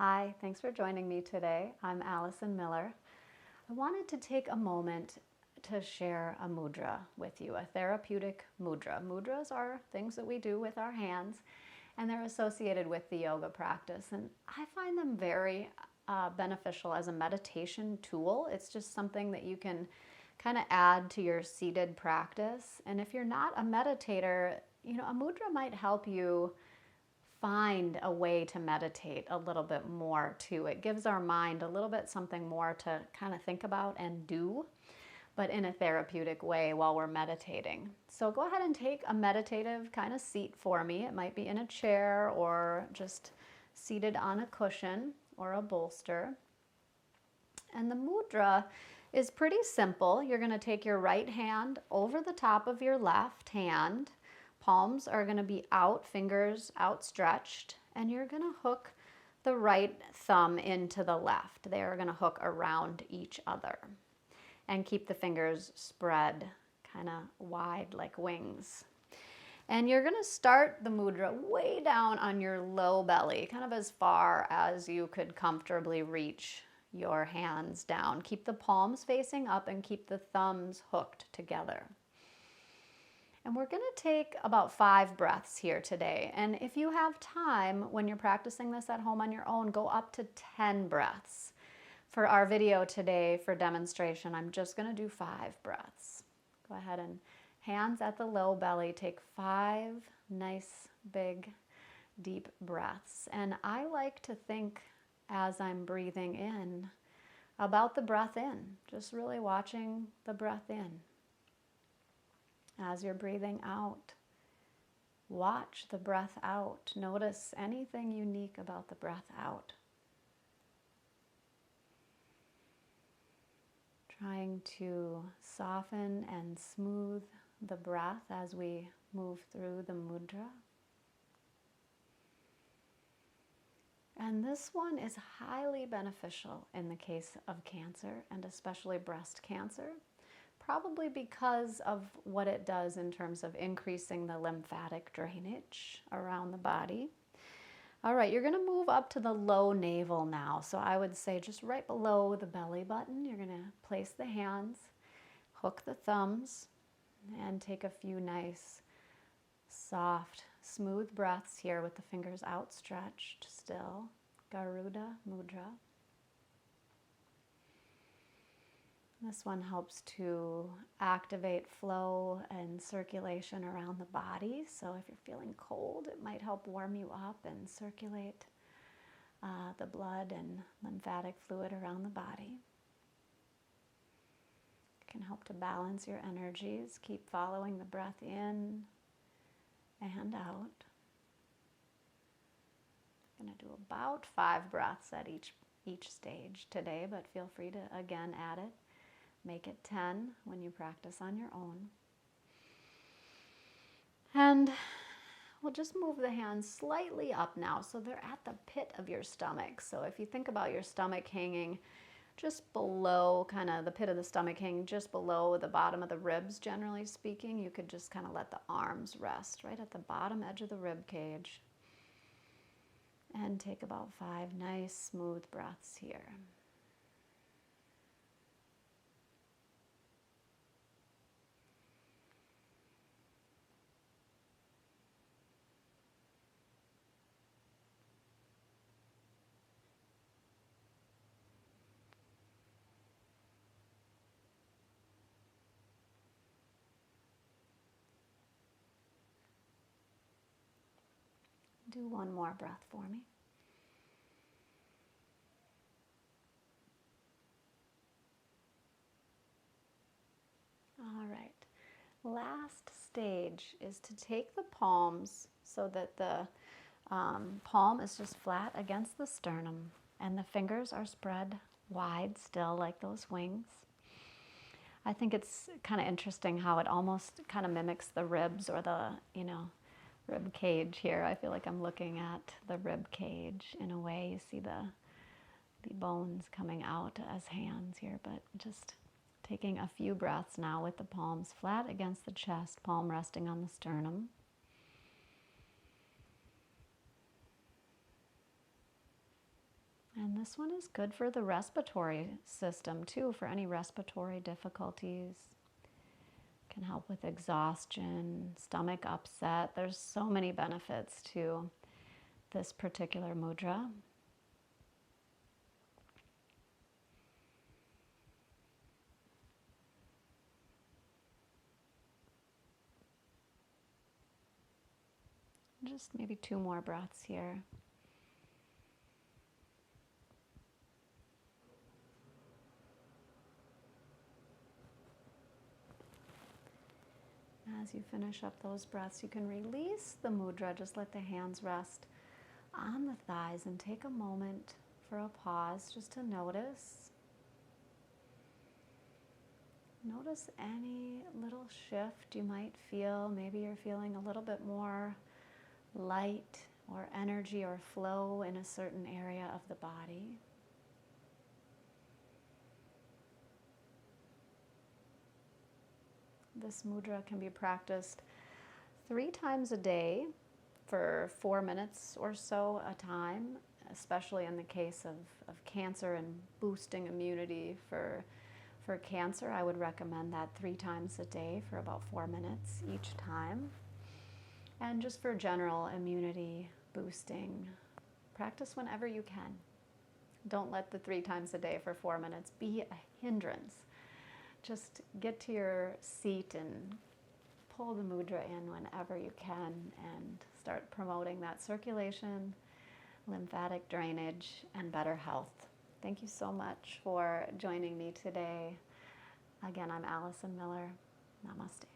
Hi, thanks for joining me today. I'm Allison Miller. I wanted to take a moment to share a mudra with you, a therapeutic mudra. Mudras are things that we do with our hands, and they're associated with the yoga practice. And I find them very beneficial as a meditation tool. It's just something that you can kind of add to your seated practice. And if you're not a meditator, a mudra might help you find a way to meditate a little bit more too. It gives our mind a little bit something more to kind of think about and do, but in a therapeutic way while we're meditating. So go ahead and take a meditative kind of seat for me. It might be in a chair or just seated on a cushion or a bolster. And the mudra is pretty simple. You're going to take your right hand over the top of your left hand. Palms are going to be out, fingers outstretched, and you're going to hook the right thumb into the left. They are going to hook around each other. And keep the fingers spread kind of wide like wings. And you're going to start the mudra way down on your low belly, kind of as far as you could comfortably reach your hands down. Keep the palms facing up and keep the thumbs hooked together. And we're going to take about 5 breaths here today. And if you have time, when you're practicing this at home on your own, go up to 10 breaths. For our video today for demonstration, I'm just going to do 5 breaths. Go ahead and hands at the low belly, take 5 nice, big, deep breaths. And I like to think as I'm breathing in about the breath in, just really watching the breath in. As you're breathing out, watch the breath out. Notice anything unique about the breath out. Trying to soften and smooth the breath as we move through the mudra. And this one is highly beneficial in the case of cancer, and especially breast cancer. Probably because of what it does in terms of increasing the lymphatic drainage around the body. All right, you're going to move up to the low navel now. So I would say just right below the belly button, you're going to place the hands, hook the thumbs, and take a few nice, soft, smooth breaths here with the fingers outstretched still. Garuda Mudra. This one helps to activate flow and circulation around the body. So if you're feeling cold, it might help warm you up and circulate the blood and lymphatic fluid around the body. It can help to balance your energies. Keep following the breath in and out. I'm going to do about 5 breaths at each stage today, but feel free to again add it. Make it 10 when you practice on your own. And we'll just move the hands slightly up now so they're at the pit of your stomach. So if you think about your stomach hanging just below, kind of the pit of the stomach hanging just below the bottom of the ribs, generally speaking, you could just kind of let the arms rest right at the bottom edge of the rib cage. And take about 5 nice, smooth breaths here. Do one more breath for me. All right. Last stage is to take the palms so that the palm is just flat against the sternum and the fingers are spread wide still like those wings. I think it's kind of interesting how it almost kind of mimics the ribs or the, rib cage here. I feel like I'm looking at the rib cage in a way. You see the bones coming out as hands here, but just taking a few breaths now with the palms flat against the chest, palm resting on the sternum. And this one is good for the respiratory system too, for any respiratory difficulties. Can help with exhaustion, stomach upset. There's so many benefits to this particular mudra. Just maybe 2 more breaths here. As you finish up those breaths, you can release the mudra. Just let the hands rest on the thighs and take a moment for a pause just to notice. Notice any little shift you might feel. Maybe you're feeling a little bit more light or energy or flow in a certain area of the body. This mudra can be practiced 3 times a day for 4 minutes or so a time, especially in the case of cancer and boosting immunity for cancer. I would recommend that 3 times a day for about 4 minutes each time. And just for general immunity boosting, practice whenever you can. Don't let the 3 times a day for 4 minutes be a hindrance. Just get to your seat and pull the mudra in whenever you can and start promoting that circulation, lymphatic drainage, and better health. Thank you so much for joining me today. Again, I'm Allison Miller. Namaste.